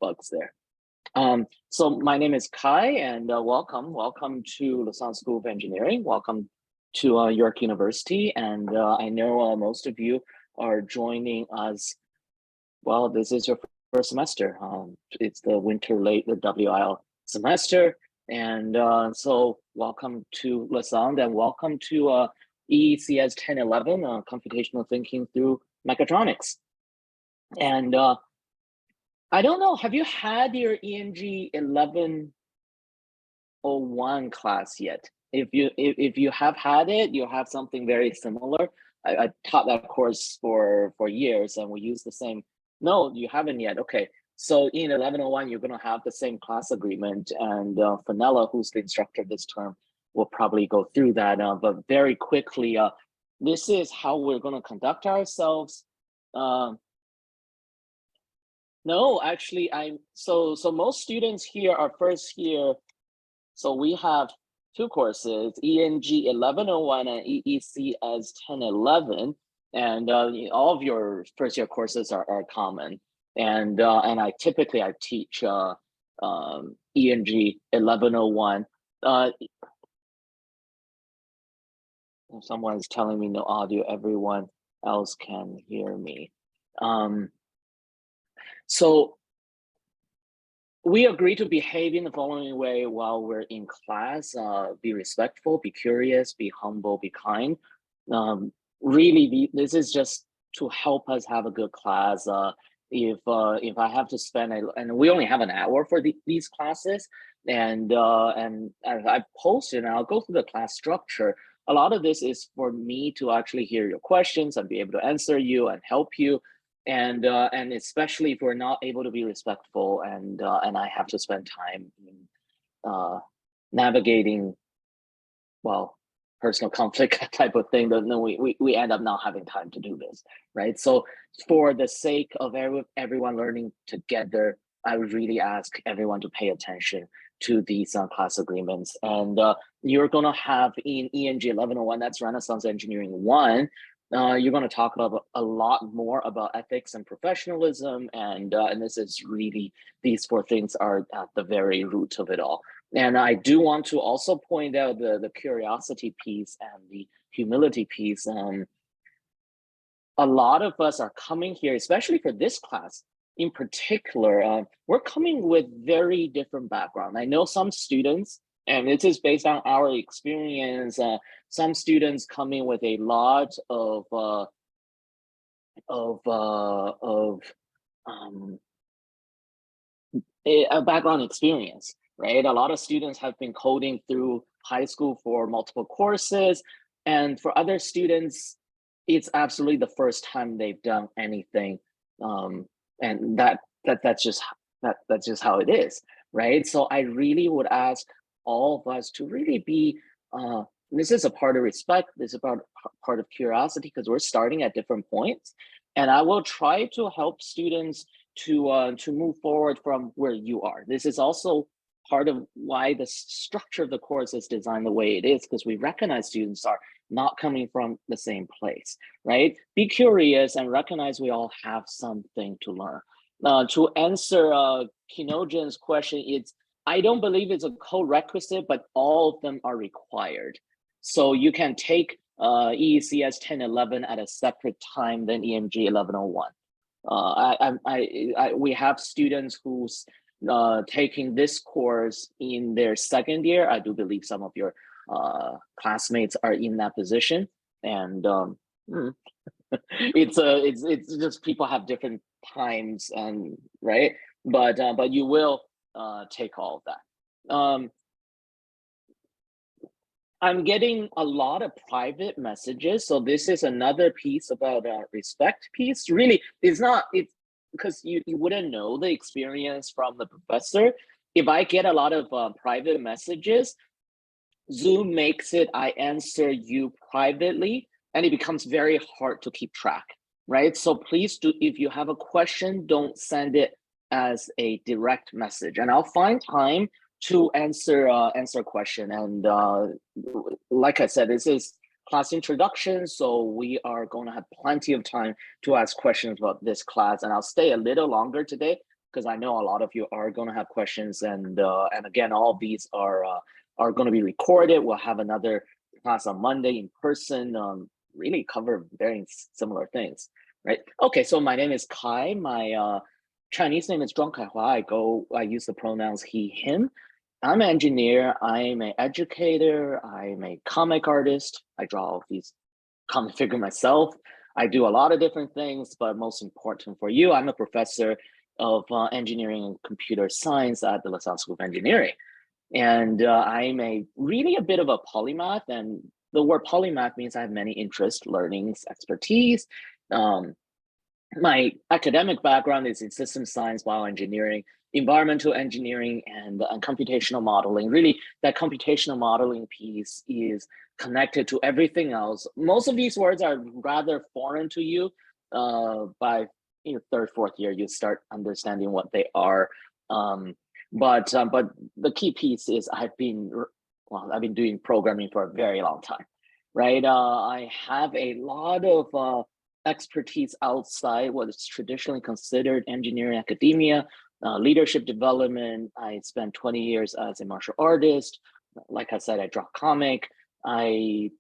bugs there. So my name is Kai, and welcome to Lausanne School of Engineering. Welcome to York University, and I know most of you are joining us. Well, this is your first semester. It's the the WIL semester, and so welcome to Lausanne, and welcome to EECS1011, Computational Thinking through Mechatronics. And I don't know, have you had your ENG 1101 class yet? If you have had it, you have something very similar. I taught that course for years, and we use the same. No, you haven't yet. Okay, so in 1101, you're going to have the same class agreement, and Fenella, who's the instructor this term, will probably go through that. But very quickly, this is how we're going to conduct ourselves. No, actually, so most students here are first year. So we have two courses, ENG 1101 and EECS 1011, and all of your first year courses are common. And I typically teach ENG 1101. Someone's telling me no audio. Everyone else can hear me. So we agree to behave in the following way while we're in class: be respectful, be curious, be humble, be kind. Really, this is just to help us have a good class. If I have to spend, and we only have an hour for these classes, and as I've posted, and I'll go through the class structure. A lot of this is for me to actually hear your questions and be able to answer you and help you. And especially if we're not able to be respectful, and I have to spend time in navigating, well, personal conflict type of thing, then we end up not having time to do this, right? So for the sake of everyone learning together, I would really ask everyone to pay attention to these class agreements. And you're going to have in ENG 1101, that's Renaissance Engineering 1, you're going to talk about a lot more about ethics and professionalism, and this is really, these four things are at the very root of it all. And I do want to also point out the curiosity piece and the humility piece. A lot of us are coming here, especially for this class in particular, we're coming with very different background. I know some students, and it is based on our experience, some students coming with a lot of a background experience, right? A lot of students have been coding through high school for multiple courses, and for other students, it's absolutely the first time they've done anything, and that's just how it is, right? So I really would ask all of us to really be, this is a part of respect, this is about part of curiosity, because we're starting at different points, and I will try to help students to move forward from where you are. This is also part of why the structure of the course is designed the way it is, because we recognize students are not coming from the same place, right? Be curious and recognize we all have something to learn. To answer Kinogen's question, I don't believe it's a co-requisite, but all of them are required. So you can take EECS 1011 at a separate time than EMG 1101. We have students who's taking this course in their second year. I do believe some of your classmates are in that position, and it's just people have different times, and right, but you will take all of that. I'm getting a lot of private messages, so this is another piece about respect piece. Really, it's because you wouldn't know the experience from the professor. If I get a lot of private messages, Zoom makes it I answer you privately, and it becomes very hard to keep track, right? So please do, if you have a question, don't send it as a direct message, and I'll find time to answer a question. And like I said, this is class introduction, so we are going to have plenty of time to ask questions about this class, and I'll stay a little longer today because I know a lot of you are going to have questions, and again, all of these are going to be recorded. We'll have another class on Monday in person, really cover very similar things, right? Okay, so my name is Kai. My Chinese name is Zhuang Kaihua. I use the pronouns he, him. I'm an engineer. I'm an educator. I'm a comic artist. I draw all of these comic figure myself. I do a lot of different things, but most important for you, I'm a professor of engineering and computer science at the LaSalle School of Engineering. And I'm really a bit of a polymath, and the word polymath means I have many interests, learnings, expertise. My academic background is in system science, bioengineering, environmental engineering, and computational modeling. Really, that computational modeling piece is connected to everything else. Most of these words are rather foreign to you. By third, fourth year, you start understanding what they are. But the key piece is I've been doing programming for a very long time, right? I have a lot of expertise outside what is traditionally considered engineering academia, leadership development. I spent 20 years as a martial artist. Like I said, I draw comic. I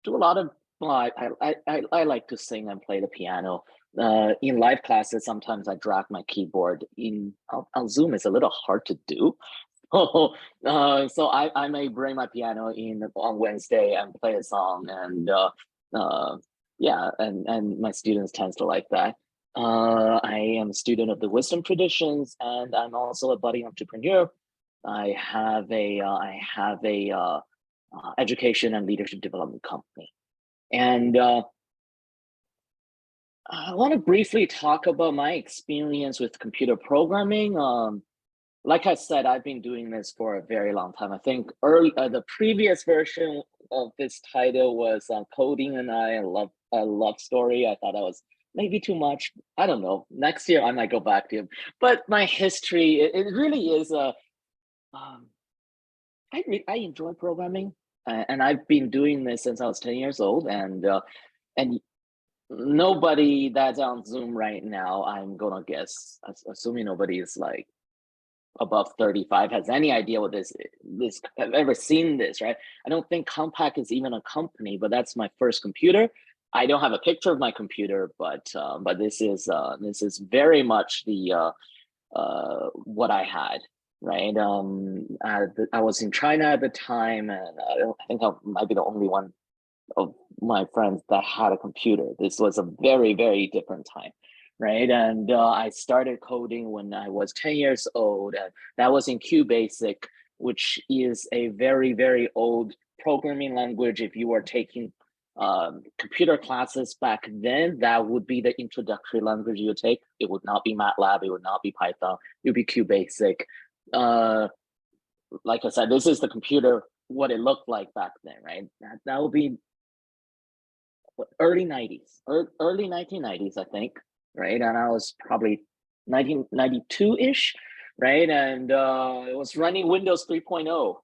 do a lot of, I like to sing and play the piano. In live classes, sometimes I drag my keyboard. On Zoom, it's a little hard to do. So I may bring my piano in on Wednesday and play a song, and yeah, and my students tend to like that. I am a student of the wisdom traditions, and I'm also a budding entrepreneur. I have a education and leadership development company, and I want to briefly talk about my experience with computer programming. Like I said, I've been doing this for a very long time. I think the previous version of this title was Coding and I, a love story. I thought that was maybe too much. I don't know. Next year I might go back to it. But my history, it really is I enjoy programming, and I've been doing this since I was 10 years old, and nobody that's on Zoom right now, I'm gonna guess, assuming nobody is like above 35 has any idea what this have ever seen this, right? I don't think Compaq is even a company, but that's my first computer. I don't have a picture of my computer, but this is very much the what I had, right? I was in China at the time, and I think I might be the only one of my friends that had a computer. This was a very, very different time, right? And I started coding when I was 10 years old, and that was in QBasic, which is a very, very old programming language. If you were taking computer classes back then, that would be the introductory language you would take. It would not be MATLAB, it would not be Python, it would be QBasic. Like I said, this is the computer, what it looked like back then, right? That would be early 90s, early 1990s, I think, right? And I was probably 1992-ish, right? And it was running Windows 3.0,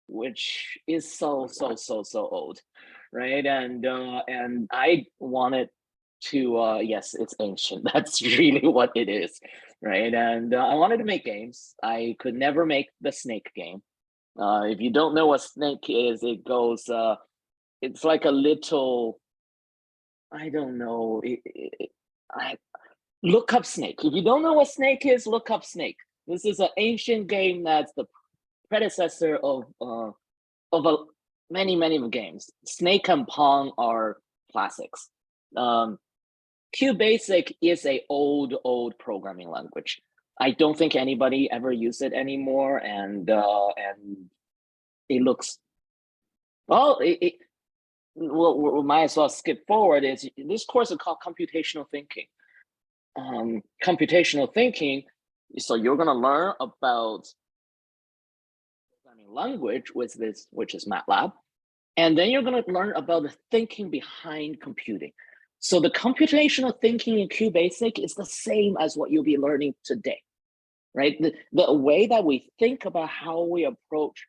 which is so old, right? And I wanted to, yes, it's ancient. That's really what it is, right? And I wanted to make games. I could never make the Snake game. If you don't know what Snake is, it goes, it's like a little, I don't know. I look up Snake. If you don't know what Snake is, look up Snake. This is an ancient game that's the predecessor of many games. Snake and Pong are classics. QBasic is a old programming language. I don't think anybody ever use it anymore, and it looks well. Well, we might as well skip forward. Is this course is called computational thinking. Computational thinking, so you're going to learn about programming language with this, which is MATLAB, and then you're going to learn about the thinking behind computing. So the computational thinking in QBasic is the same as what you'll be learning today, right? The way that we think about how we approach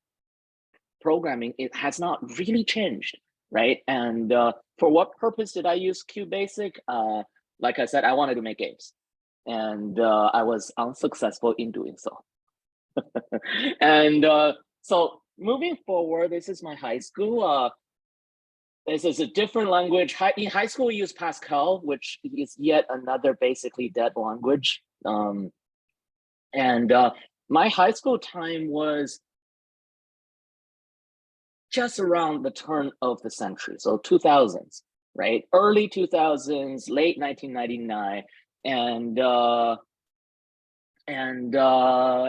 programming, it has not really changed. Right. And for what purpose did I use QBasic? Like I said, I wanted to make games. and I was unsuccessful in doing so. And so moving forward, this is my high school. This is a different language. In high school, we use Pascal, which is yet another basically dead language. And my high school time was just around the turn of the century, so 2000s, right? Early 2000s, late 1999, and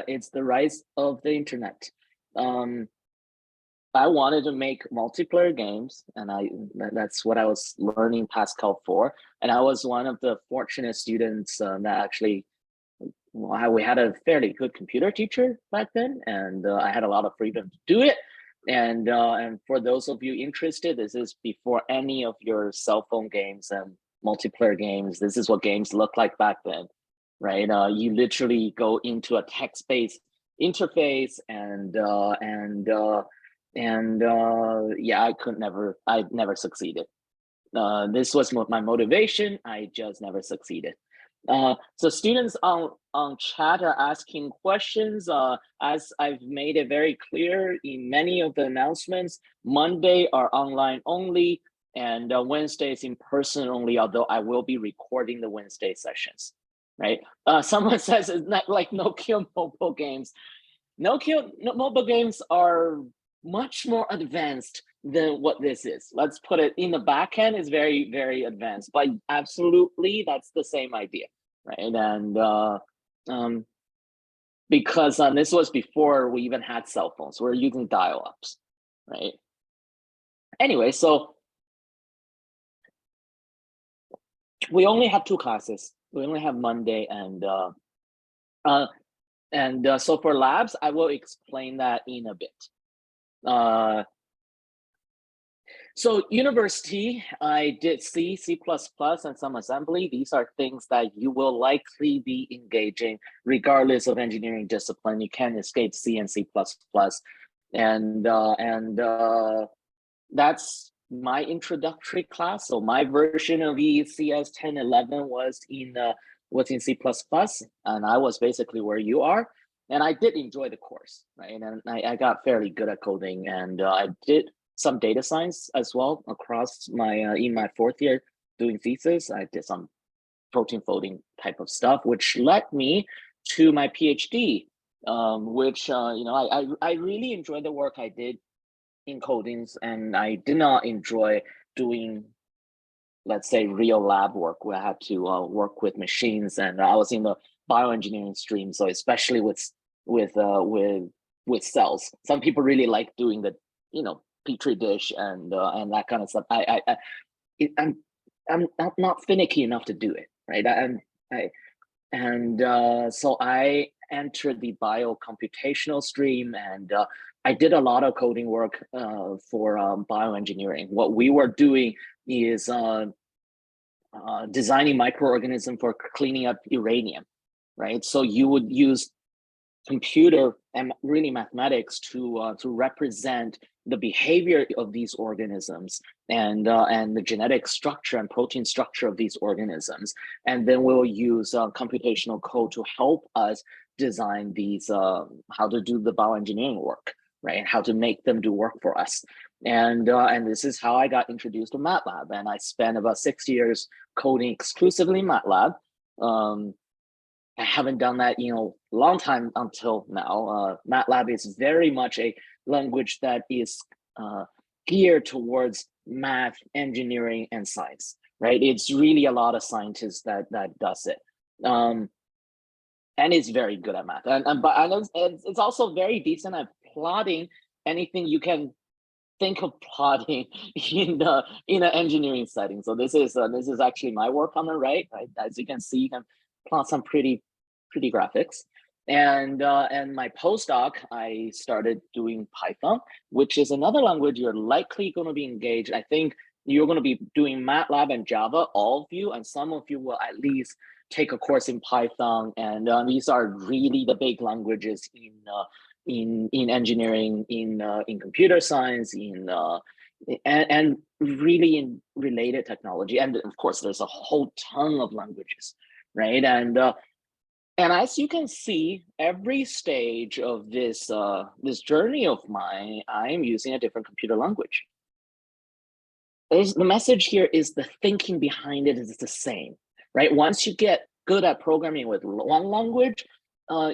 it's the rise of the internet. I wanted to make multiplayer games, and that's what I was learning Pascal for. And I was one of the fortunate students that actually, we had a fairly good computer teacher back then, and I had a lot of freedom to do it. And for those of you interested, this is before any of your cell phone games and multiplayer games. This is what games look like back then, right? You literally go into a text-based interface, and yeah, I never succeeded. This was my motivation. I just never succeeded. So students on chat are asking questions. As I've made it very clear in many of the announcements, Monday are online only, and Wednesday is in person only, although I will be recording the Wednesday sessions, right? Someone says it's not like Nokia mobile games. Nokia mobile games are much more advanced than what this is. Let's put it in the back end is very, very advanced, but absolutely that's the same idea, right? And because this was before we even had cell phones, we're using dial-ups, right? Anyway, so we only have 2 classes. We only have Monday and so for labs, I will explain that in a bit. So university, I did C, C++, and some assembly. These are things that you will likely be engaging regardless of engineering discipline. You can't escape C and C++. And that's my introductory class. So my version of EECS1011 was in C++, and I was basically where you are. And I did enjoy the course, right? And I got fairly good at coding, and I did some data science as well across my in my 4th year doing thesis. I did some protein folding type of stuff, which led me to my PhD, which I really enjoyed the work I did in codings, and I did not enjoy doing, let's say, real lab work where I had to work with machines. And I was in the bioengineering stream, so especially with cells. Some people really like doing the petri dish and that kind of stuff. I'm not finicky enough to do it, right? So I entered the biocomputational stream, and I did a lot of coding work for bioengineering. What we were doing is designing microorganism for cleaning up uranium, right? So you would use computer and really mathematics to represent the behavior of these organisms and the genetic structure and protein structure of these organisms, and then we'll use computational code to help us design these how to do the bioengineering work, right? And how to make them do work for us. And this is how I got introduced to MATLAB, and I spent about 6 years coding exclusively MATLAB. I haven't done that in a long time until now. MATLAB is very much a language that is geared towards math, engineering, and science, right? It's really a lot of scientists that does it. And it's very good at math. But it's also very decent at plotting anything you can think of plotting in an engineering setting. So this is actually my work on the right. As you can see, you can plot some pretty graphics. And my postdoc, I started doing Python, which is another language you're likely going to be engaged. I think you're going to be doing MATLAB and Java, all of you, and some of you will at least take a course in Python. And these are really the big languages in engineering, in computer science, and really in related technology. And of course, there's a whole ton of languages, right? And as you can see, every stage of this journey of mine, I'm using a different computer language. The message here is the thinking behind it is the same, right? Once you get good at programming with one language,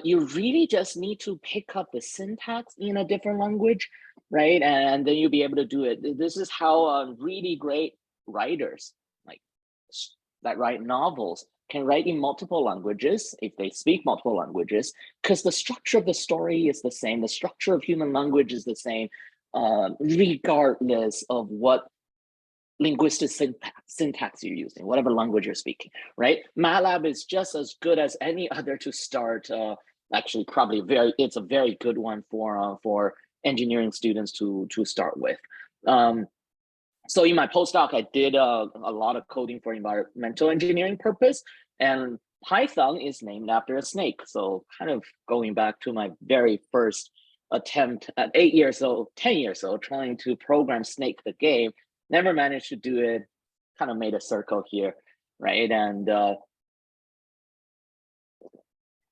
you really just need to pick up the syntax in a different language, right? And then you'll be able to do it. This is how really great writers, like that write novels, can write in multiple languages if they speak multiple languages, because the structure of the story is the same. The structure of human language is the same, regardless of what linguistic syntax you're using, whatever language you're speaking, right? MATLAB is just as good as any other to start. Actually, probably it's a very good one for engineering students to start with. So in my postdoc, I did a lot of coding for environmental engineering purpose, and Python is named after a snake. So kind of going back to my very first attempt at 8 years old, 10 years old, trying to program Snake the game. Never managed to do it, kind of made a circle here, right? And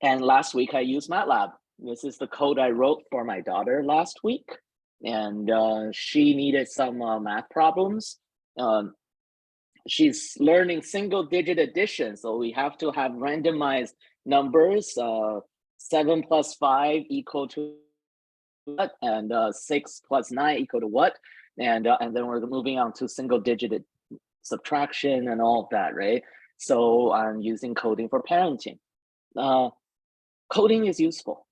last week I used MATLAB. This is the code I wrote for my daughter last week. And she needed some math problems. She's learning single digit addition. So we have to have randomized numbers, 7 plus 5 equal to what, and 6 plus 9 equal to what, and then we're moving on to single digit subtraction and all of that, right? So I'm using coding for parenting. Coding is useful,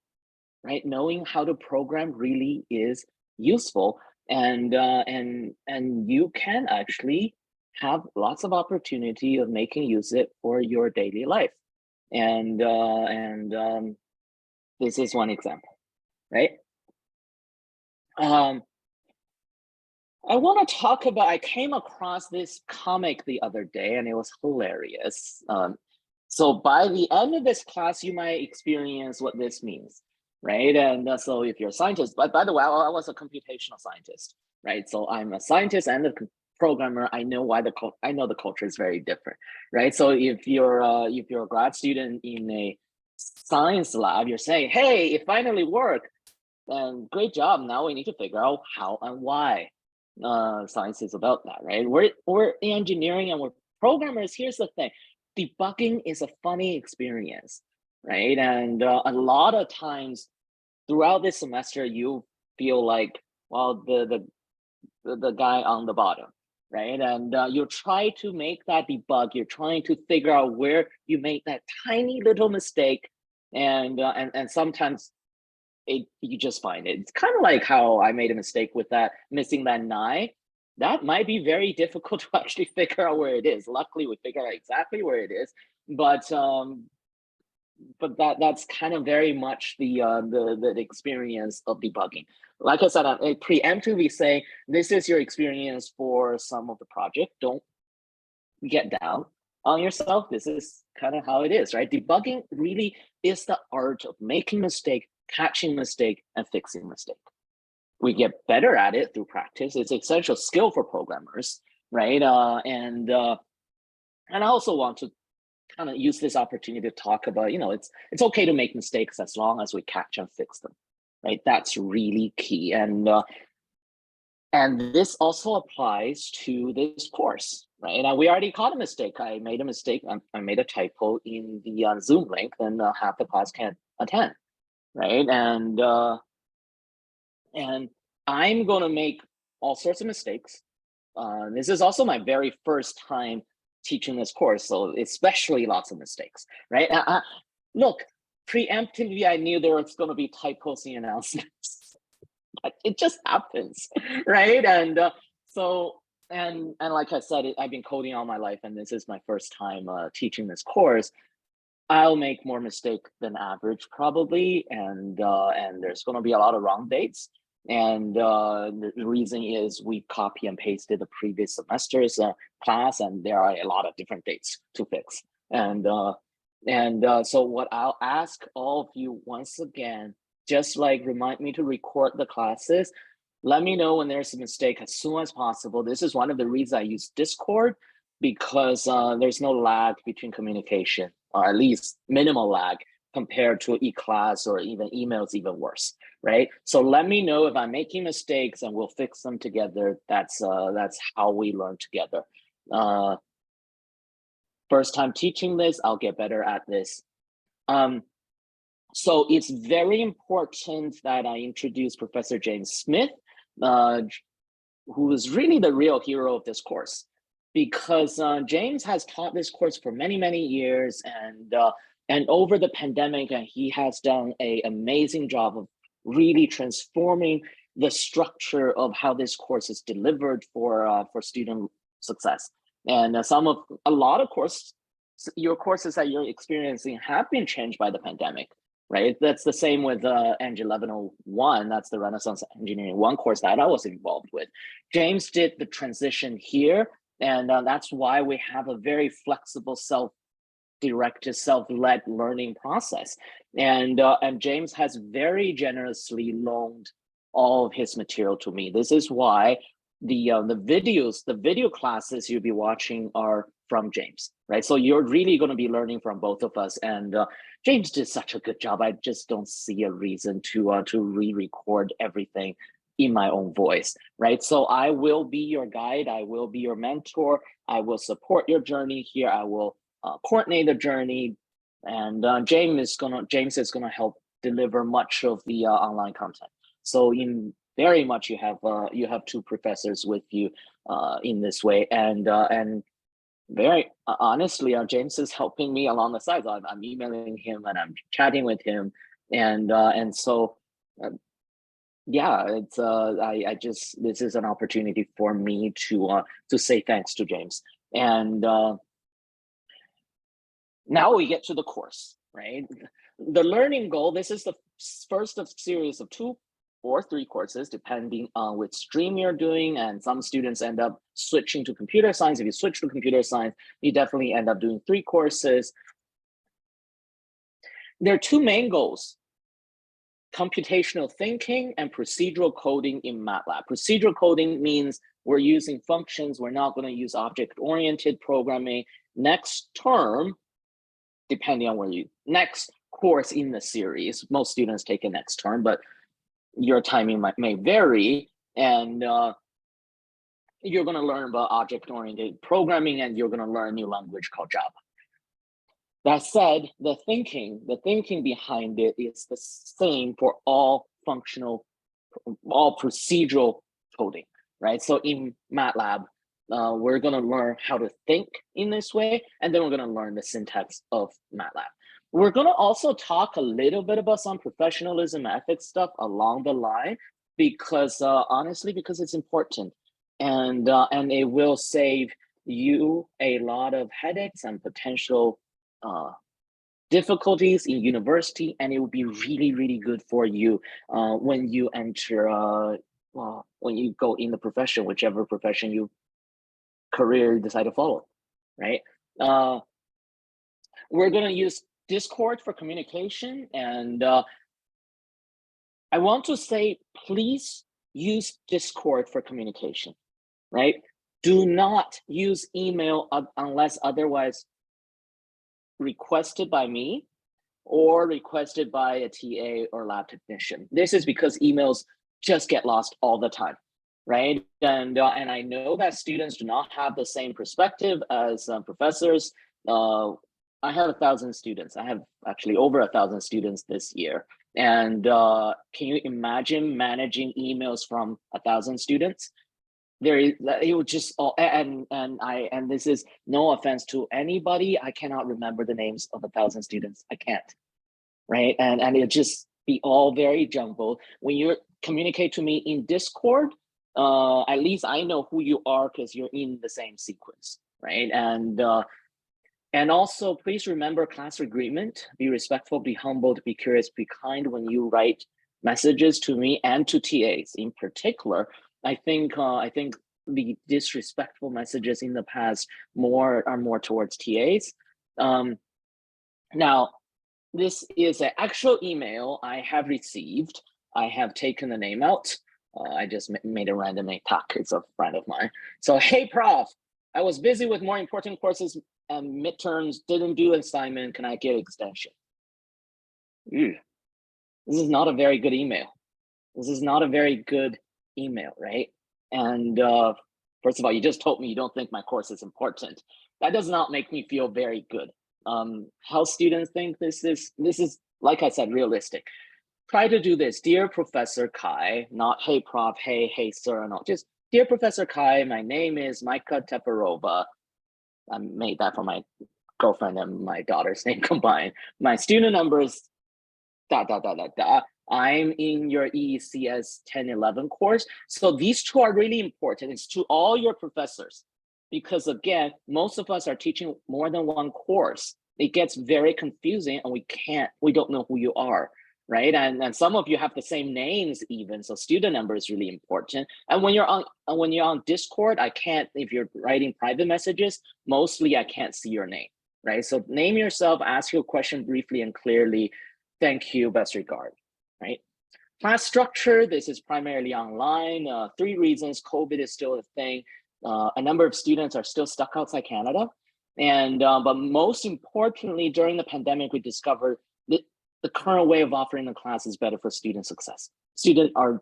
right? Knowing how to program really is useful, and you can actually have lots of opportunity of making use of it for your daily life, and this is one example, right? I want to talk about, I came across this comic the other day and it was hilarious. So by the end of this class, you might experience what this means, right? And so if you're a scientist, but by the way, I was a computational scientist, right? So I'm a scientist and a programmer. I know why I know the culture is very different, right? So if you're a grad student in a science lab, you're saying, hey, it finally worked. And great job. Now we need to figure out how and why. Science is about that, right? We're engineering and we're programmers. Here's the thing: debugging is a funny experience, right? And a lot of times throughout this semester, you feel like, well, the guy on the bottom, right? And you try to make that debug. You're trying to figure out where you make that tiny little mistake, and sometimes you just find it. It's kind of like how I made a mistake with that, missing that 9. That might be very difficult to actually figure out where it is. Luckily, we figure out exactly where it is, but that's kind of very much the experience of debugging. Like I said, I preemptively say this is your experience for some of the project. Don't get down on yourself. This is kind of how it is, right? Debugging really is the art of making mistake, catching mistake, and fixing mistake. We get better at it through practice. It's an essential skill for programmers, right? And I also want to kind of use this opportunity to talk about, it's okay to make mistakes as long as we catch and fix them, right? That's really key. And this also applies to this course, right? And we already caught a mistake. I made a mistake. I made a typo in the Zoom link, and half the class can't attend, right? And I'm going to make all sorts of mistakes. This is also my very first time teaching this course, so especially lots of mistakes, right? Look, preemptively, I knew there was going to be typos in announcements. It just happens, right? And and like I said, I've been coding all my life, and this is my first time teaching this course. I'll make more mistakes than average probably, and there's going to be a lot of wrong dates. And the reason is we copy and pasted the previous semester's class, and there are a lot of different dates to fix. And so what I'll ask all of you once again, just like remind me to record the classes, let me know when there's a mistake as soon as possible. This is one of the reasons I use Discord, because there's no lag between communication. or at least minimal lag compared to e-class or even emails, even worse, right? So let me know if I'm making mistakes and we'll fix them together. That's how we learn together. First time teaching this, I'll get better at this. So it's very important that I introduce Professor James Smith, who is really the real hero of this course, because James has taught this course for many, many years, and over the pandemic, he has done an amazing job of really transforming the structure of how this course is delivered for student success. And a lot of your courses that you're experiencing have been changed by the pandemic, right? That's the same with EECS1011. That's the Renaissance Engineering 1 course that I was involved with. James did the transition here, and that's why we have a very flexible self-directed, self-led learning process. And James has very generously loaned all of his material to me. This is why the video classes you'll be watching are from James, right? So you're really going to be learning from both of us. And James did such a good job. I just don't see a reason to re-record everything in my own voice, right? So I will be your guide. I will be your mentor. I will support your journey here. I will coordinate the journey, and James is gonna help deliver much of the online content. So in very much you have two professors with you in this way, and very honestly, James is helping me along the sides. I'm emailing him and I'm chatting with him, and so. Yeah, it's this is an opportunity for me to say thanks to James. And now we get to the course, right? The learning goal, this is the first of series of 2 or 3 courses, depending on which stream you're doing. And some students end up switching to computer science. If you switch to computer science, you definitely end up doing 3 courses. There are 2 main goals: computational thinking and procedural coding in MATLAB. Procedural coding means we're using functions. We're not going to use object-oriented programming. Next term, depending on next course in the series, most students take it next term, but your timing may vary, and you're going to learn about object-oriented programming, and you're going to learn a new language called Java. That said, the thinking behind it is the same for all procedural coding, right? So in MATLAB, we're going to learn how to think in this way, and then we're going to learn the syntax of MATLAB. We're going to also talk a little bit about some professionalism ethics stuff along the line, because honestly, because it's important, and it will save you a lot of headaches and potential difficulties in university, and it will be really, really good for you when you enter, when you go in the profession, whichever profession career you decide to follow, right? We're going to use Discord for communication, and I want to say, please use Discord for communication, right? Do not use email unless otherwise requested by me or requested by a TA or lab technician. This is because emails just get lost all the time, right? And I know that students do not have the same perspective as professors. I have 1,000 students. I have actually over 1,000 students this year. And can you imagine managing emails from 1,000 students? It would just and this is no offense to anybody. I cannot remember the names of 1,000 students. I can't, right? And it just be all very jumbled. When you communicate to me in Discord, at least I know who you are because you're in the same sequence, right? And also, please remember class agreement. Be respectful, be humble, be curious, be kind when you write messages to me and to TAs in particular. I think the disrespectful messages in the past are more towards TAs. Now, this is an actual email I have received. I have taken the name out. I just made a random name talk. It's a friend of mine. So, hey, prof, I was busy with more important courses and midterms, didn't do assignment, can I get extension? Ew. This is not a very good email. This is not a very good email, right? And first of all, you just told me you don't think my course is important. That does not make me feel very good. How students think this is, like I said, realistic. Try to do this. Dear Professor Kai, not hey prof, hey sir, no, just dear Professor Kai, my name is Micah Teparova. I made that for my girlfriend and my daughter's name combined. My student number is ... I'm in your EECS1011 course. So these two are really important. It's to all your professors, because again, most of us are teaching more than one course. It gets very confusing and we don't know who you are, right? And some of you have the same names even, so student number is really important. And when you're on Discord, I can't, if you're writing private messages, mostly I can't see your name, right? So name yourself, ask your question briefly and clearly. Thank you, best regard, right? Class structure, this is primarily online. 3 reasons COVID is still a thing. A number of students are still stuck outside Canada. And but most importantly, during the pandemic, we discovered that the current way of offering the class is better for student success. Students are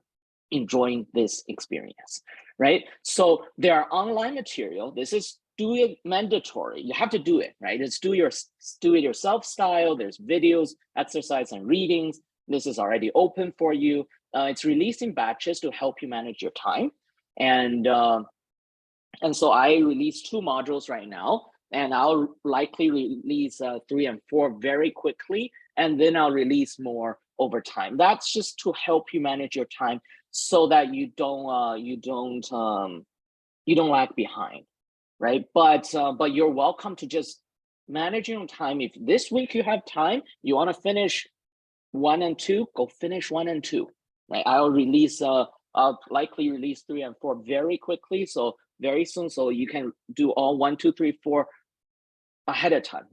enjoying this experience, right? So there are online material. This is do it mandatory. You have to do it, right? It's do it yourself style. There's videos, exercise, and readings. This is already open for you. It's released in batches to help you manage your time. And so I released 2 modules right now, and I'll likely release 3 and 4 very quickly, and then I'll release more over time. That's just to help you manage your time so that you don't lag behind, right? But you're welcome to just manage your own time. If this week you have time, you want to finish 1 and 2, go finish 1 and 2, right? I'll likely release 3 and 4 very quickly, so very soon, so you can do all 1, 2, 3, 4 ahead of time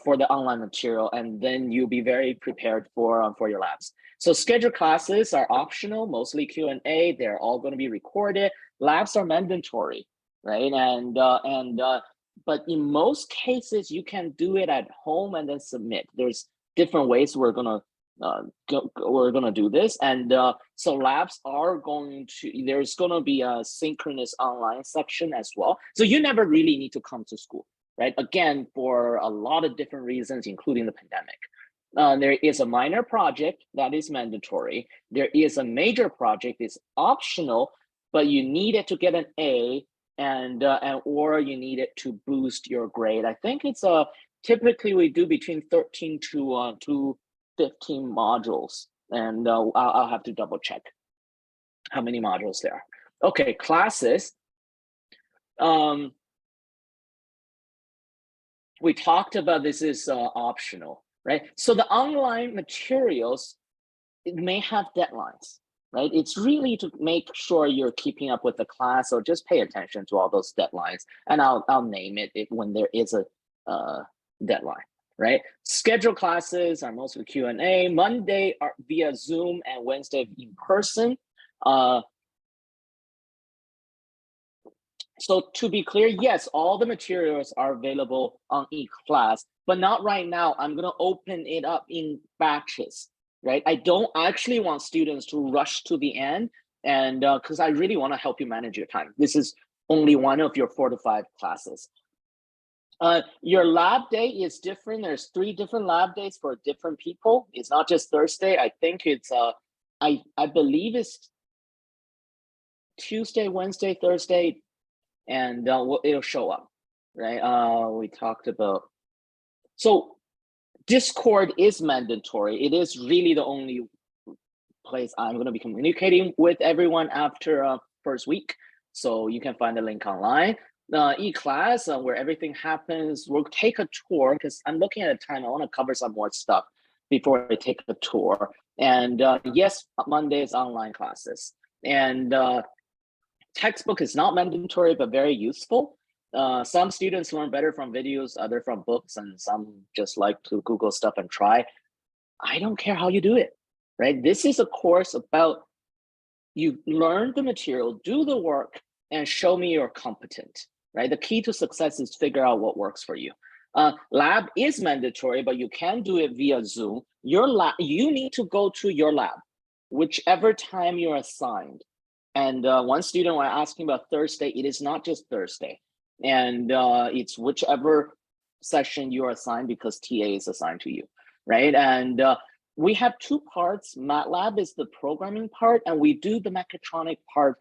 for the online material, and then you'll be very prepared for your labs. So scheduled classes are optional, mostly Q&A. They're all going to be recorded. Labs are mandatory, right? But in most cases, you can do it at home and then submit. There's different ways we're gonna do this, and so labs are there's gonna be a synchronous online section as well. So you never really need to come to school, right? Again, for a lot of different reasons, including the pandemic. There is a minor project that is mandatory. There is a major project is optional, but you need it to get an A, or you need it to boost your grade. I think it's typically we do between 13 to 15 modules, and I'll have to double check how many modules there are. Okay, classes. We talked about this is optional, right? So the online materials, it may have deadlines, right? It's really to make sure you're keeping up with the class, so just pay attention to all those deadlines, and I'll name it when there is a deadline, right? Scheduled classes are mostly Q&A. Monday are via Zoom, and Wednesday in person. So to be clear, yes, all the materials are available on eClass, but not right now. I'm going to open it up in batches, right? I don't actually want students to rush to the end, and because I really want to help you manage your time. This is only one of your 4 to 5 classes. Your lab day is different. There's 3 different lab days for different people. It's not just Thursday. I think it's I believe it's Tuesday, Wednesday, Thursday, and it'll show up, right? We talked about, so Discord is mandatory. It is really the only place I'm going to be communicating with everyone after first week. So you can find the link online. eClass, where everything happens, we'll take a tour, because I'm looking at the time. I want to cover some more stuff before I take the tour. And yes, Monday is online classes. And textbook is not mandatory, but very useful. Some students learn better from videos, other from books, and some just like to Google stuff and try. I don't care how you do it, right? This is a course about you learn the material, do the work, and show me you're competent, right? The key to success is figure out what works for you. Lab is mandatory, but you can do it via Zoom. Your lab, you need to go to your lab, whichever time you're assigned. And one student was asking about Thursday. It is not just Thursday, and it's whichever session you're assigned because TA is assigned to you, right? And we have two parts. MATLAB is the programming part, and we do the mechatronic part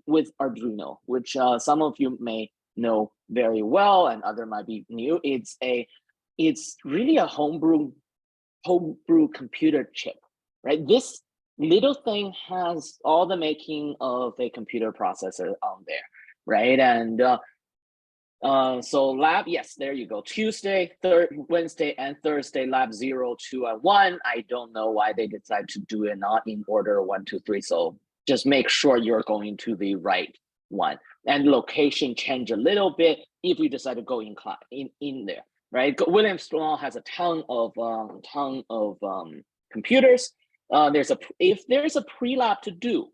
with Arduino, which some of you may know very well, and other might be new. It's really a homebrew computer chip, right? This little thing has all the making of a computer processor on there, right? And so lab, yes, there you go. Tuesday, Wednesday, and Thursday, lab 0, 2, and 1. I don't know why they decided to do it not in order 1, 2, 3. So just make sure you're going to the right one. And location change a little bit if you decide to go in there, right? William Small has a ton of computers. If there's a pre-lab to do,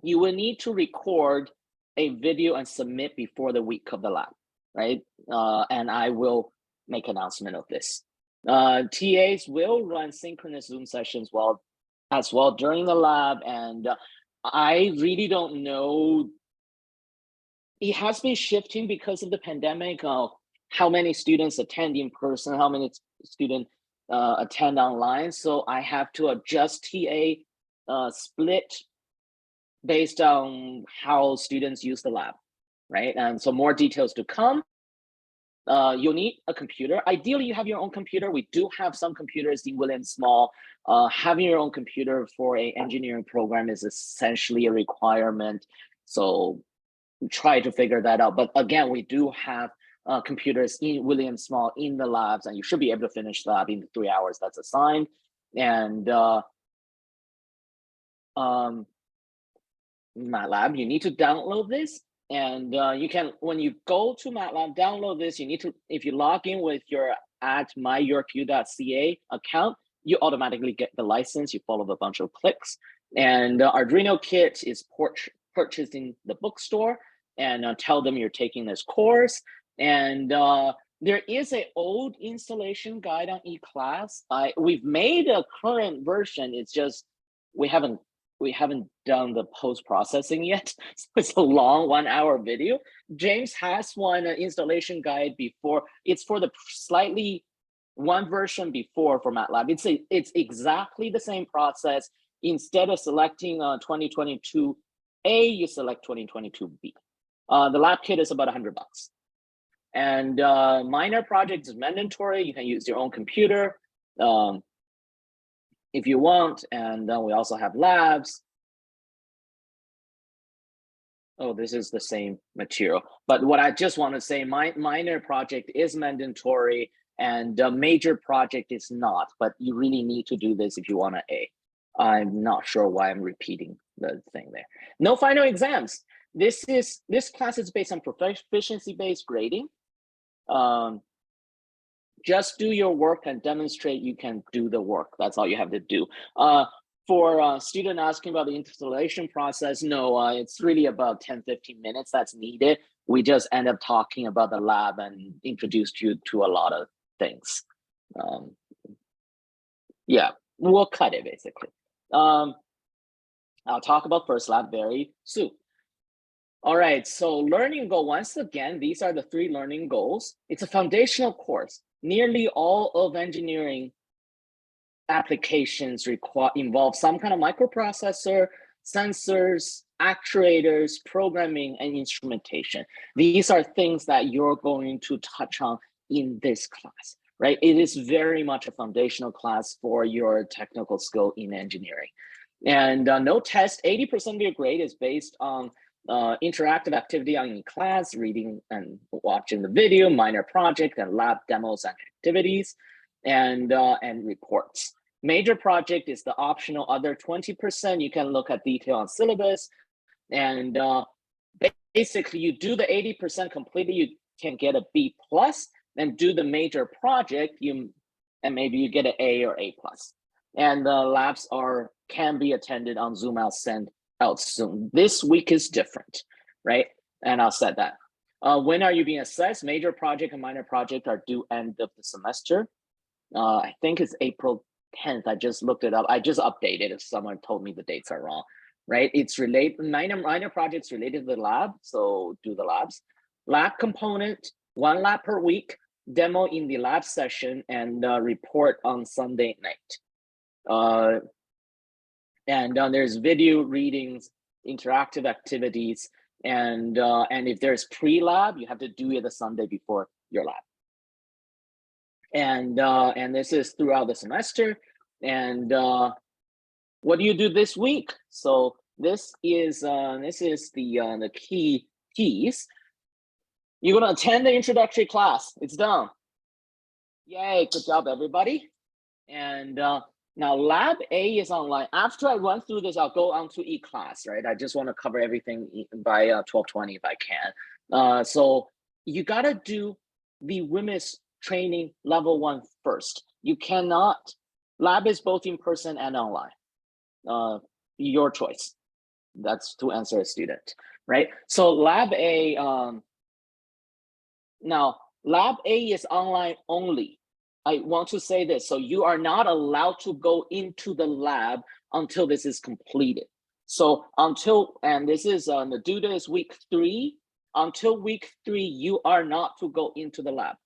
you will need to record a video and submit before the week of the lab, right? And I will make announcement of this. TAs will run synchronous Zoom sessions as well during the lab, and I really don't know. It has been shifting because of the pandemic. How many students attend in person? How many students attend online? So I have to adjust TA split based on how students use the lab, right? And so more details to come. You'll need a computer. Ideally, you have your own computer. We do have some computers in William Small. Having your own computer for an engineering program is essentially a requirement. So try to figure that out. But again, we do have computers in William Small in the labs, and you should be able to finish the lab in the 3 hours that's assigned. And MATLAB, you need to download this. And you can, when you go to MATLAB, download this. You need to, if you log in with your @myyorku.ca account, you automatically get the license. You follow a bunch of clicks. And Arduino kit is purchased in the bookstore, and tell them you're taking this course. And there is an old installation guide on eClass. We've made a current version. It's just we haven't done the post-processing yet. So it's a long 1 hour video. James has one installation guide before. It's for the slightly one version before for MATLAB. It's exactly the same process. Instead of selecting 2022A, you select 2022B. The lab kit is about $100. And minor project is mandatory. You can use your own computer if you want. And then we also have labs. Oh, this is the same material. But what I just want to say, minor project is mandatory and the major project is not, but you really need to do this if you want an A. I'm not sure why I'm repeating the thing there. No final exams. This class is based on proficiency-based grading. Just do your work and demonstrate you can do the work. That's all you have to do. For a student asking about the installation process, no, it's really about 10-15 minutes that's needed. We just end up talking about the lab and introduced you to a lot of things. Yeah, we'll cut it basically. I'll talk about first lab very soon. All right, so learning goal, once again, these are the 3 learning goals. It's a foundational course. Nearly all of engineering applications involve some kind of microprocessor, sensors, actuators, programming, and instrumentation. These are things that you're going to touch on in this class, right? It is very much a foundational class for your technical skill in engineering. And no test, 80% of your grade is based on interactive activity on class, reading and watching the video, minor project, and lab demos and activities, and reports. Major project is the optional other 20%. You can look at detail on syllabus, and basically you do the 80% completely, you can get a B+, and do the major project, and maybe you get an A or A+. And the labs can be attended on Zoom. I'll send out soon. This week is different, right? And I'll set that. When are you being assessed? Major project and minor project are due end of the semester. I think it's April 10th. I just looked it up. I just updated if someone told me the dates are wrong, right? It's related, minor projects related to the lab, so do the labs. Lab component, 1 lab per week, demo in the lab session, and report on Sunday night. And there's video readings, interactive activities, and if there's pre-lab, you have to do it the Sunday before your lab. And this is throughout the semester. And what do you do this week? So this is the keys. You're gonna attend the introductory class. It's done. Yay! Good job, everybody. And now lab A is online. After I run through this, I'll go on to E-class, right? I just want to cover everything by 12:20 if I can. So you gotta do the WMIS training level 1 first. You cannot, lab is both in person and online. Your choice. That's to answer a student, right? So lab A, now lab A is online only. I want to say this, so you are not allowed to go into the lab until this is completed. So and this is the due date is week 3. Until week 3, you are not to go into the lab.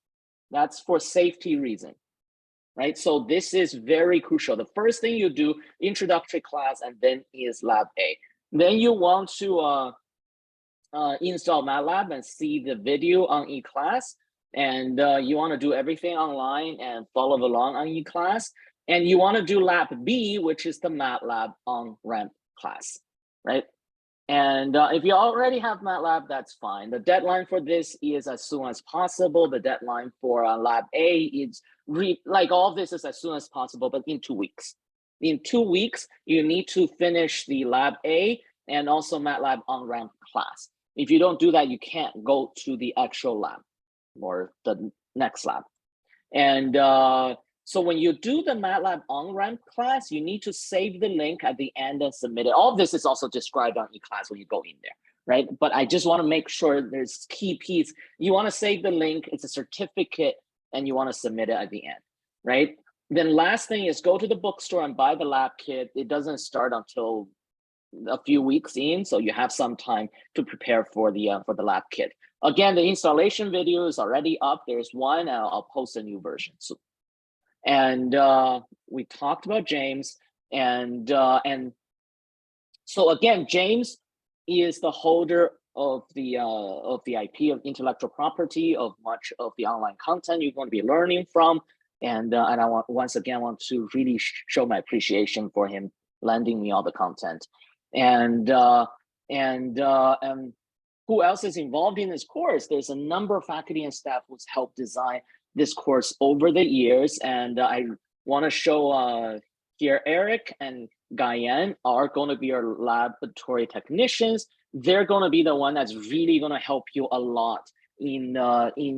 That's for safety reason, right? So this is very crucial. The first thing you do, introductory class, and then is lab A. Then you want to install MATLAB and see the video on E-class. And you want to do everything online and follow along on E-class. And you want to do lab B, which is the MATLAB on ramp class, right? And if you already have MATLAB, that's fine. The deadline for this is as soon as possible. The deadline for lab A is like all of this is as soon as possible, but in 2 weeks. In 2 weeks, you need to finish the lab A and also MATLAB on ramp class. If you don't do that, you can't go to the actual lab or the next lab. And so when you do the MATLAB on-ramp class, you need to save the link at the end and submit it. All of this is also described on E-class when you go in there, right? But I just want to make sure there's key piece. You want to save the link, it's a certificate, and you want to submit it at the end, right? Then last thing is go to the bookstore and buy the lab kit. It doesn't start until a few weeks in, so you have some time to prepare for the lab kit. Again, the installation video is already up. There's one, and I'll post a new version soon. And we talked about James, and so again, James is the holder of the IP of intellectual property of much of the online content you're going to be learning from, and I once again want to really show my appreciation for him lending me all the content, and who else is involved in this course? There's a number of faculty and staff who's helped design this course over the years, and I want to show here Eric and Guyan are going to be our laboratory technicians. They're going to be the one that's really going to help you a lot in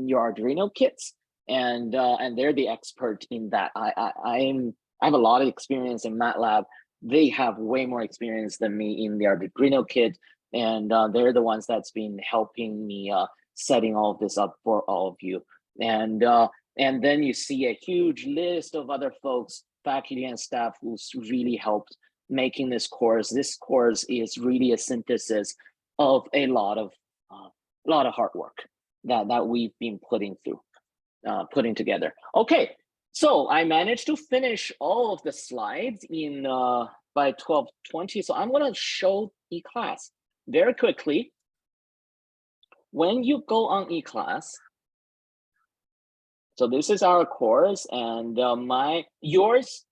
your Arduino kits, and they're the expert in that. I have a lot of experience in MATLAB. They have way more experience than me in the Arduino kit, and they're the ones that's been helping me setting all of this up for all of you. And then you see a huge list of other folks, faculty and staff, who's really helped making this course. This course is really a synthesis of a lot of hard work that we've been putting together. Okay, so I managed to finish all of the slides in by 12:20. So I'm going to show E-class very quickly. When you go on E-class, so this is our course, and yours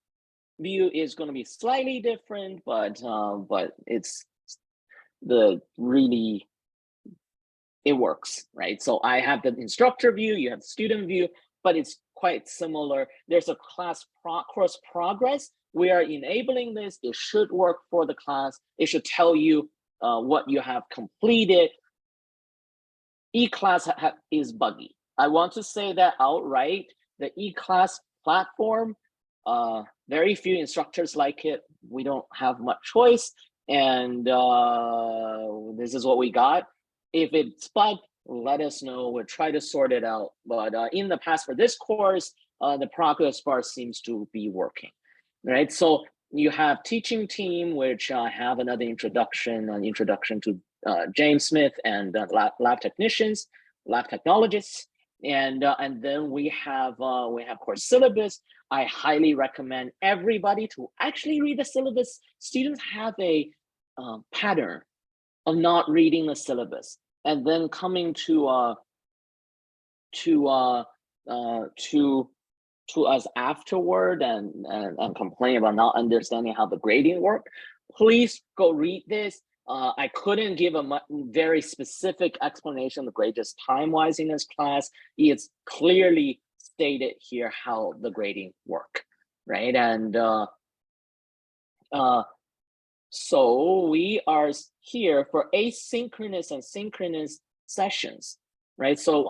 view is going to be slightly different, but it's it works, right? So I have the instructor view, you have the student view, but it's quite similar. There's a course progress. We are enabling this. It should work for the class. It should tell you what you have completed. E-class is buggy. I want to say that outright. The E-class platform, very few instructors like it. We don't have much choice, and this is what we got. If it's bugged, let us know. We'll try to sort it out. But in the past for this course, the progress bar seems to be working, right? So you have teaching team, which have another introduction, an introduction to James Smith and lab technicians, lab technologists, and then we have course syllabus. I highly recommend everybody to actually read the syllabus. Students have a pattern of not reading the syllabus and then coming to us afterward and complain about not understanding how the grading work. Please go read this. I couldn't give a very specific explanation of the grade just time-wise in this class. It's clearly stated here how the grading work, right? And so we are here for asynchronous and synchronous sessions, right? So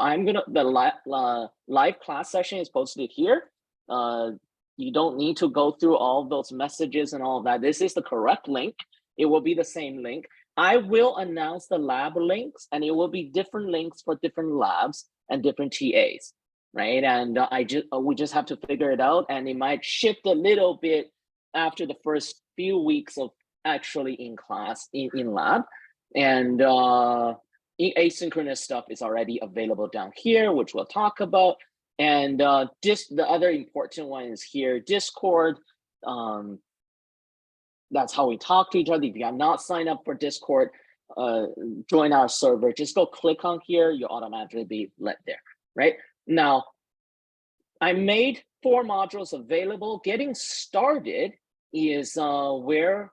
the live class session is posted here. You don't need to go through all those messages and all of that. This is the correct link. It will be the same link. I will announce the lab links, and it will be different links for different labs and different TAs, right? And we just have to figure it out, and it might shift a little bit after the first few weeks of actually in class, in lab. And asynchronous stuff is already available down here, which we'll talk about. And the other important one is here, Discord. That's how we talk to each other. If you have not signed up for Discord, join our server. Just go click on here, you'll automatically be let there, right? Now, I made 4 modules available. Getting started is where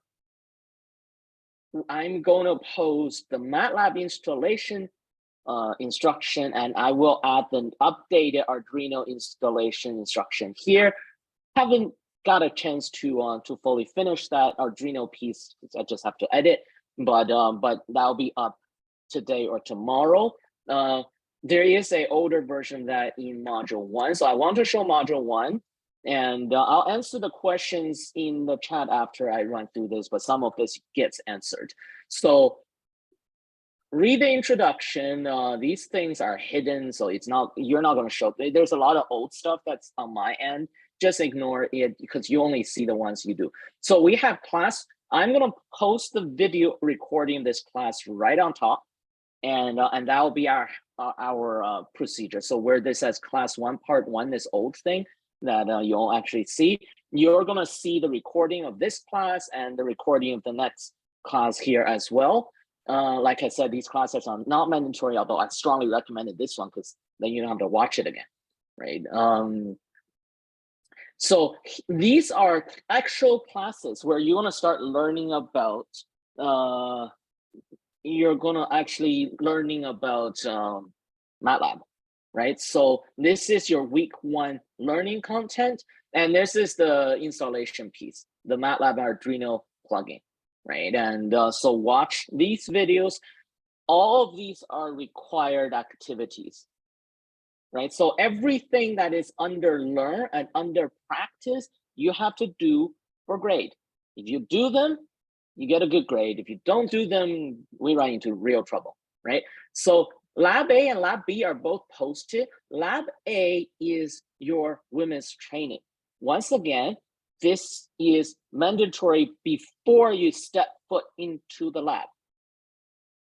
I'm going to post the MATLAB installation instruction, and I will add the updated Arduino installation instruction here. Haven't got a chance to fully finish that Arduino piece. I just have to edit, but that'll be up today or tomorrow. There is an older version that in module 1, so I want to show module 1. And I'll answer the questions in the chat after I run through this, but some of this gets answered. So read the introduction. These things are hidden, so you're not going to show. There's a lot of old stuff that's on my end. Just ignore it because you only see the ones you do. So we have class. I'm going to post the video recording of this class right on top, and that will be our procedure. So where this says class 1 part 1, this old thing that you'll actually see, you're going to see the recording of this class and the recording of the next class here as well. Like I said, these classes are not mandatory, although I strongly recommended this one because then you don't have to watch it again, right? So these are actual classes where you want to start learning about, you're going to actually learning about MATLAB, right? So this is your week 1 learning content, and this is the installation piece, the MATLAB Arduino plugin, right? And so watch these videos. All of these are required activities, right? So everything that is under learn and under practice, you have to do for grade. If you do them, you get a good grade. If you don't do them, we run into real trouble, right? So Lab A and Lab B are both posted. Lab A is your women's training. Once again, this is mandatory before you step foot into the lab,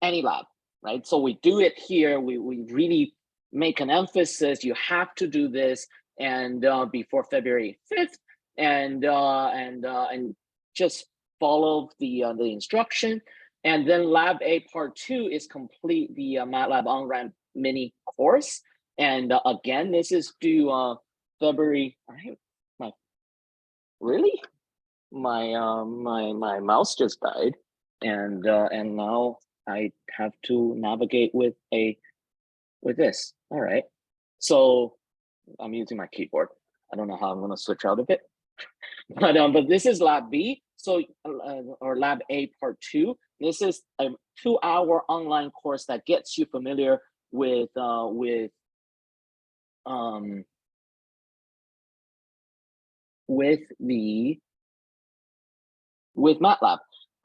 any lab, right? So we do it here. We really make an emphasis. You have to do this, and before February 5th, and just follow the instruction. And then Lab A Part 2 is complete the MATLAB on-ramp mini course. And again, this is due February. Really? My mouse just died, and now I have to navigate with this. All right. So I'm using my keyboard. I don't know how I'm going to switch out of it, but this is Lab B. So or Lab A Part 2. This is a 2-hour online course that gets you familiar with MATLAB.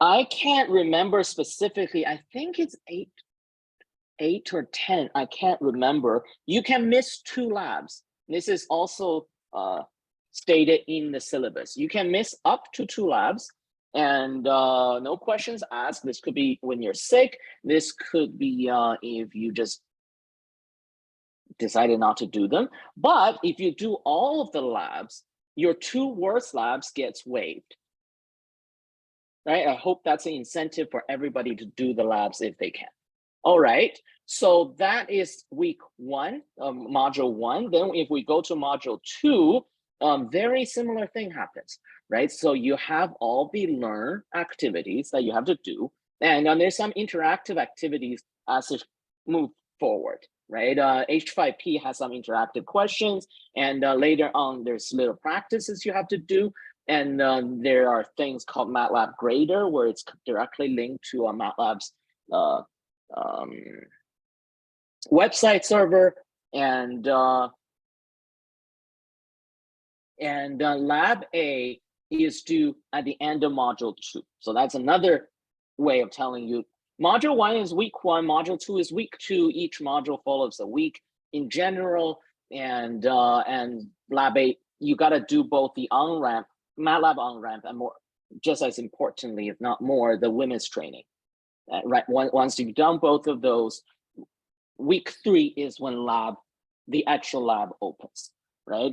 I can't remember specifically. I think it's 8 or 10, I can't remember. You can miss 2 labs. This is also stated in the syllabus. You can miss up to 2 labs, and no questions asked. This could be when you're sick. This could be if you just decided not to do them. But if you do all of the labs, your 2 worst labs gets waived. Right? I hope that's an incentive for everybody to do the labs if they can. All right, so that is week 1, module 1. Then if we go to module 2, very similar thing happens, right? So you have all the learn activities that you have to do, and there's some interactive activities as you move forward, right? H5P has some interactive questions, and later on there's little practices you have to do, and there are things called MATLAB Grader, where it's directly linked to MATLAB's website server, and lab A is due at the end of module 2. So that's another way of telling you module 1 is week 1, module 2 is week 2. Each module follows a week in general, and lab A, you got to do both the on-ramp, MATLAB on-ramp, and more, just as importantly, if not more, the women's training. Right, once you've done both of those, week 3 is when the actual lab opens, right?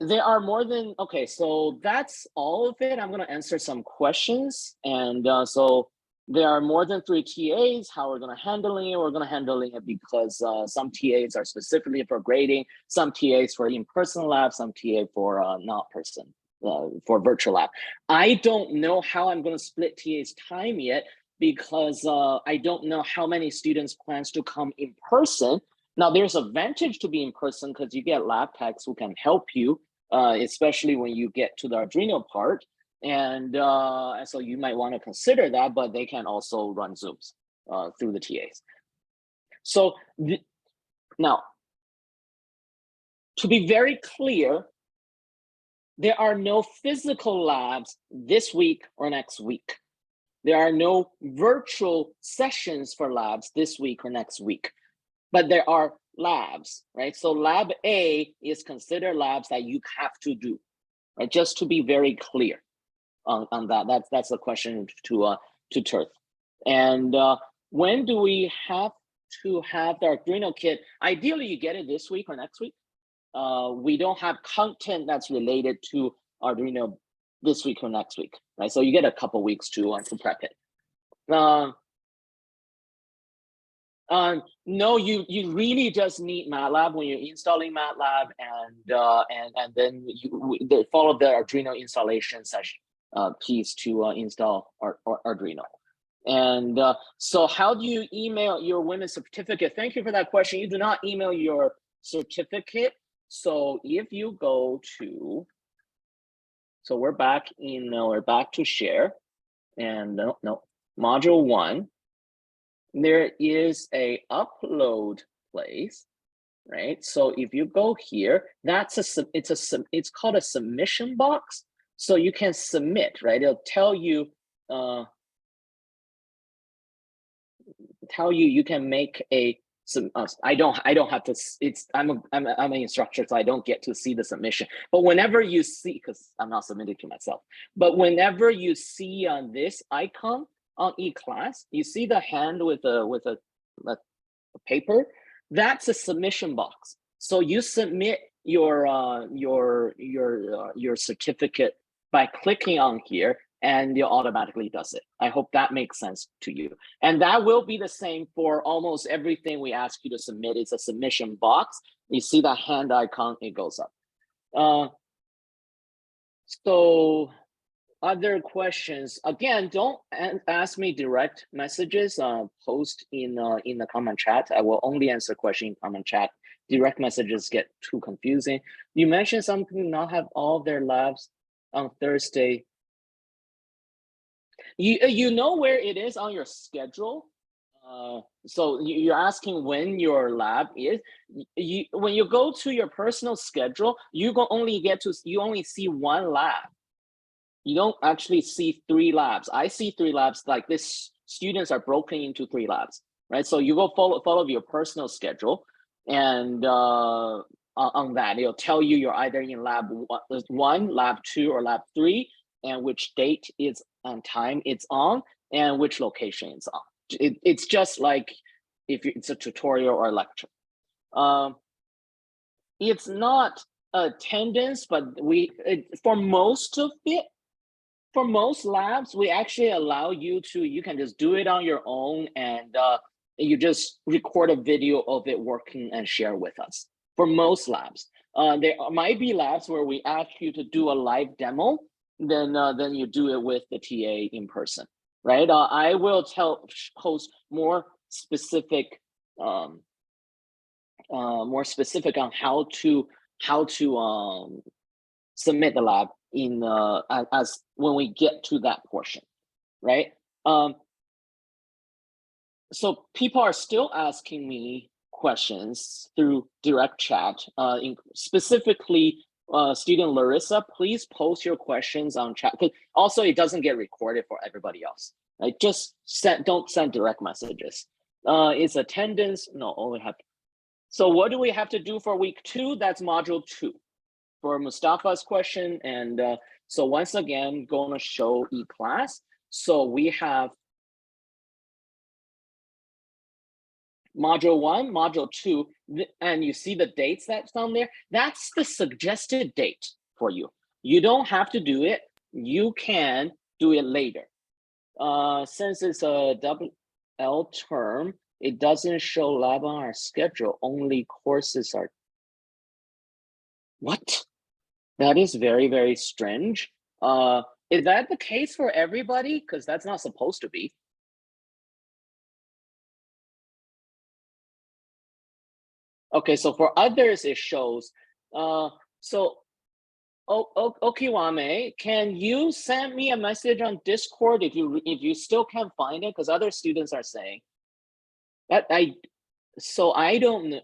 There are more than, okay, so that's all of it. I'm gonna answer some questions. And so there are more than 3 TAs. How we're gonna handle it? We're gonna handle it because some TAs are specifically for grading, some TAs for in-person lab, some TA for not person. For virtual lab. I don't know how I'm going to split TA's time yet, because I don't know how many students plans to come in person. Now there's an advantage to be in person because you get lab techs who can help you, especially when you get to the Arduino part. And so you might want to consider that, but they can also run Zooms through the TAs. So now, to be very clear, there are no physical labs this week or next week. There are no virtual sessions for labs this week or next week, but there are labs, right? So lab A is considered labs that you have to do, right? Just to be very clear on that. That's a question to Turth. And when do we have to have the Arduino kit? Ideally, you get it this week or next week. We don't have content that's related to Arduino this week or next week, right? So you get a couple weeks to prep it. No, you really just need MATLAB when you're installing MATLAB, and then you follow the Arduino installation session piece to install Arduino. And so how do you email your women's certificate? Thank you for that question. You do not email your certificate. So if you go to, so we're back to share, and no, module 1, there is a upload place, right? So if you go here, it's called a submission box. So you can submit, right? It'll tell you, you can make a, I don't have to, I'm an instructor, so I don't get to see the submission. But whenever you see, because I'm not submitting to myself, but whenever you see on this icon on eClass, you see the hand with a paper, that's a submission box. So you submit your certificate by clicking on here, and it automatically does it. I hope that makes sense to you. And that will be the same for almost everything we ask you to submit. It's a submission box. You see that hand icon, it goes up. So other questions, again, don't ask me direct messages, post in the comment chat. I will only answer questions in comment chat. Direct messages get too confusing. You mentioned something, not have all their labs on Thursday. You know where it is on your schedule. So you're asking when your lab is. When you go to your personal schedule, you only see one lab. You don't actually see 3 labs. I see 3 labs like this. Students are broken into 3 labs. right? So you go follow your personal schedule, and on that, it'll tell you you're either in lab 1, lab 2, or lab 3, and which date is and time it's on, and which location it's on. It's just like if it's a tutorial or a lecture. It's not attendance, but for most of it, for most labs, we actually allow you can just do it on your own, and you just record a video of it working and share with us. For most labs, there might be labs where we ask you to do a live demo, then you do it with the TA in person, right? I will host more specific on how to submit the lab in as when we get to that portion, right? So people are still asking me questions through direct chat, specifically student Larissa. Please post your questions on chat, because also it doesn't get recorded for everybody else, right? Just don't send direct messages. Is attendance? No, only have. So what do we have to do for week 2? That's module 2 for Mustafa's question. And so once again, going to show e-class. So we have module 1, module 2, and you see the dates that's on there. That's the suggested date for you. You don't have to do it. You can do it later. Since it's a double L term, it doesn't show lab on our schedule. Only courses are. What? That is very, very strange. Is that the case for everybody? Because that's not supposed to be. Okay, so for others, it shows. So, Okiwame, can you send me a message on Discord if you still can't find it? Because other students are saying that I don't know.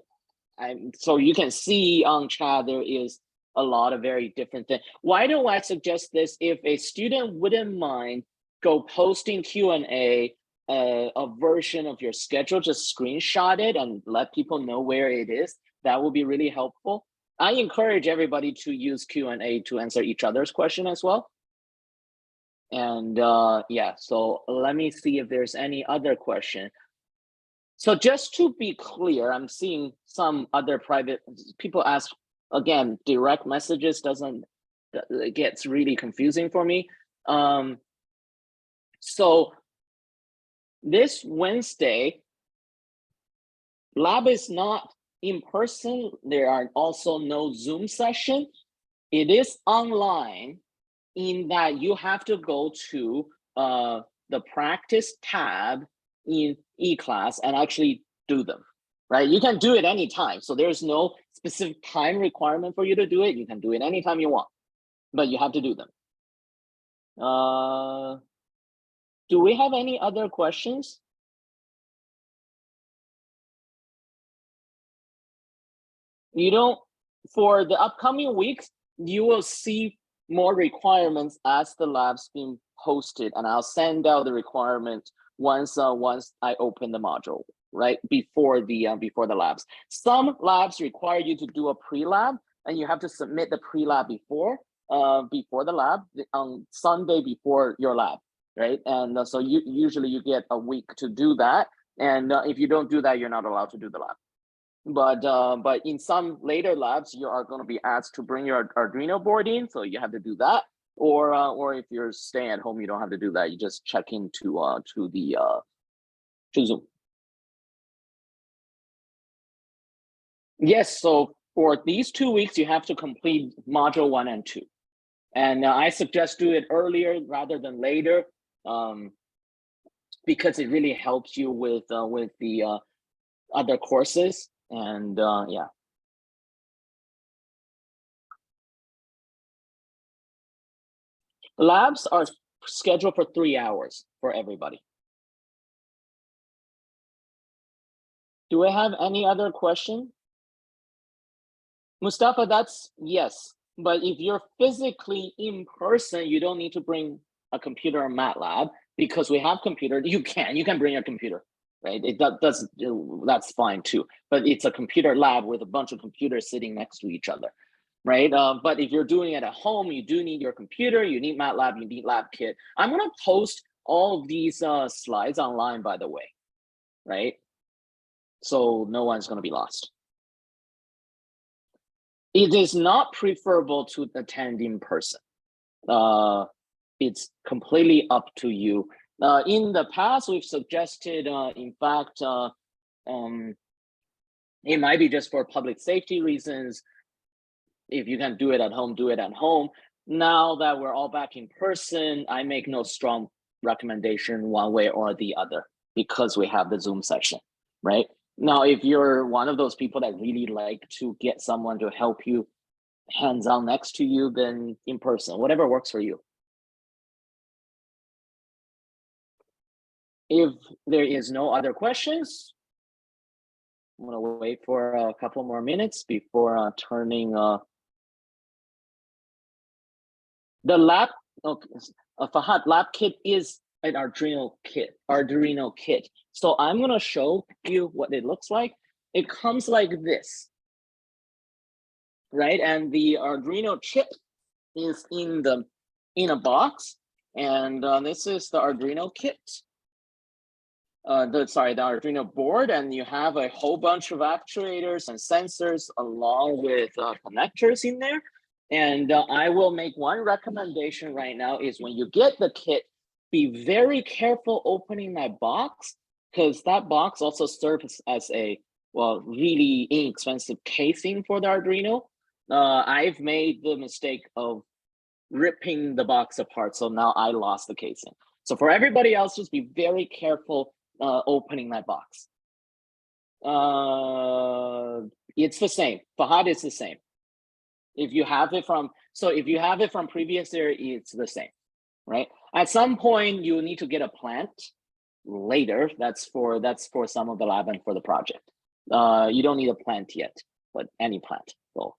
So you can see on chat there is a lot of very different things. Why do I suggest this? If a student wouldn't mind posting Q&A, a version of your schedule, just screenshot it and let people know where it is. That will be really helpful. I encourage everybody to use Q&A to answer each other's question as well. And yeah, so let me see if there's any other question. So just to be clear, I'm seeing some other private people ask, again, direct messages it gets really confusing for me. So this Wednesday, lab is not in person. There are also no Zoom session. It is online in that you have to go to the practice tab in eClass and actually do them, right? You can do it anytime. So there's no specific time requirement for you to do it. You can do it anytime you want, but you have to do them. Do we have any other questions? For the upcoming weeks, you will see more requirements as the lab's being posted, and I'll send out the requirement once I open the module, right before the labs. Some labs require you to do a pre-lab, and you have to submit the pre-lab before the lab on Sunday before your lab, right? And so usually you get a week to do that, and if you don't do that, you're not allowed to do the lab. But in some later labs, you are going to be asked to bring your Arduino board in, so you have to do that. Or if you're staying at home, you don't have to do that. You just check into to Zoom. Yes. So for these 2 weeks, you have to complete module 1 and 2, and I suggest do it earlier rather than later, because it really helps you with the other courses. And yeah. Labs are scheduled for 3 hours for everybody. Do we have any other question? Mustafa, that's yes. But if you're physically in person, you don't need to bring a computer or MATLAB, because we have computer. You can bring your computer. right? That's fine too, but it's a computer lab with a bunch of computers sitting next to each other, right? But if you're doing it at home, you do need your computer, you need MATLAB, you need LabKit. I'm gonna post all of these slides online, by the way, right? So no one's gonna be lost. It is not preferable to attend in person. It's completely up to you. In the past, we've suggested, in fact, it might be just for public safety reasons. If you can do it at home, do it at home. Now that we're all back in person, I make no strong recommendation one way or the other because we have the Zoom session, right? Now, if you're one of those people that really like to get someone to help you hands-on next to you, then in person, whatever works for you. If there is no other questions, I'm gonna wait for a couple more minutes before turning the lab. Okay, Fahad, lab kit is an Arduino kit. So I'm gonna show you what it looks like. It comes like this, right? And the Arduino chip is in a box, and this is the Arduino kit. The Arduino board, and you have a whole bunch of actuators and sensors along with connectors in there. And I will make one recommendation right now is when you get the kit, be very careful opening that box, because that box also serves as a, well, really inexpensive casing for the Arduino. I've made the mistake of ripping the box apart, so now I lost the casing. So for everybody else, just be very careful opening that box. It's the same. Fahad is the same. If you have it from previous year, it's the same, right? At some point, you need to get a plant later. That's for some of the lab and for the project. You don't need a plant yet, but any plant. So,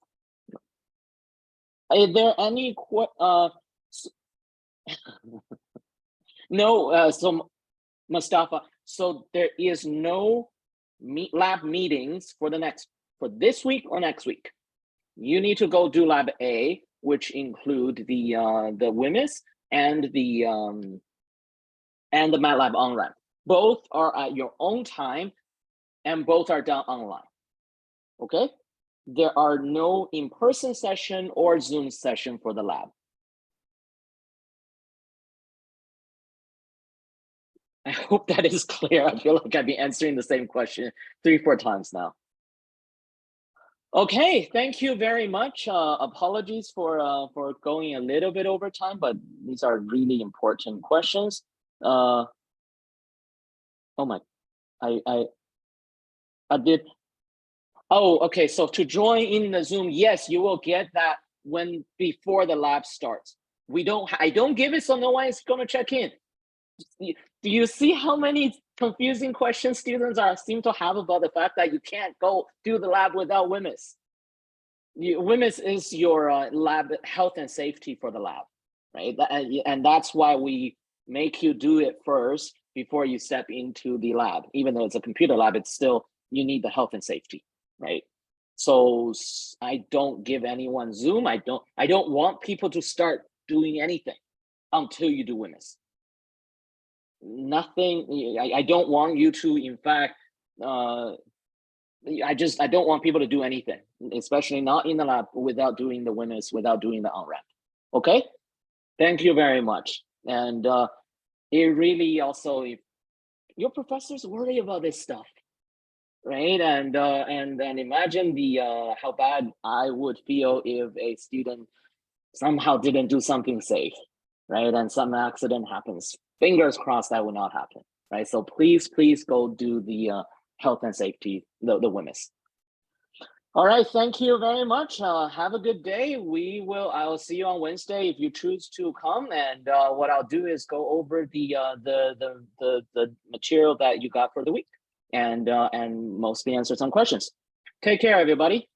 is there any no? So Mustafa, so there is no lab meetings for this week or next week. You need to go do lab A, which include the WMIS and the MATLAB on-ramp. Both are at your own time, and both are done online. Okay, there are no in-person session or Zoom session for the lab. I hope that is clear. I feel like I've been answering the same question 3-4 times now. Okay, thank you very much. Apologies for going a little bit over time, but these are really important questions. Oh my, I did. Oh, okay. So to join in the Zoom, yes, you will get that before the lab starts. I don't give it so no one is gonna check in. Do you see how many confusing questions students seem to have about the fact that you can't go do the lab without WMIS? WMIS is your lab health and safety for the lab, right? And that's why we make you do it first before you step into the lab. Even though it's a computer lab, it's still, you need the health and safety, right? So I don't give anyone Zoom. I don't want people to start doing anything until you do WMIS. Nothing. I don't want you to, in fact, I don't want people to do anything, especially not in the lab, without doing the WMIS, without doing the on-ramp. Okay, thank you very much. And it really also, if your professors worry about this stuff, right? And imagine how bad I would feel if a student somehow didn't do something safe, right? And some accident happens. Fingers crossed that will not happen, right? So please go do the health and safety, the WMIS. All right, thank you very much. Have a good day. I'll see you on Wednesday if you choose to come. And what I'll do is go over the material that you got for the week, and mostly answer some questions. Take care, everybody.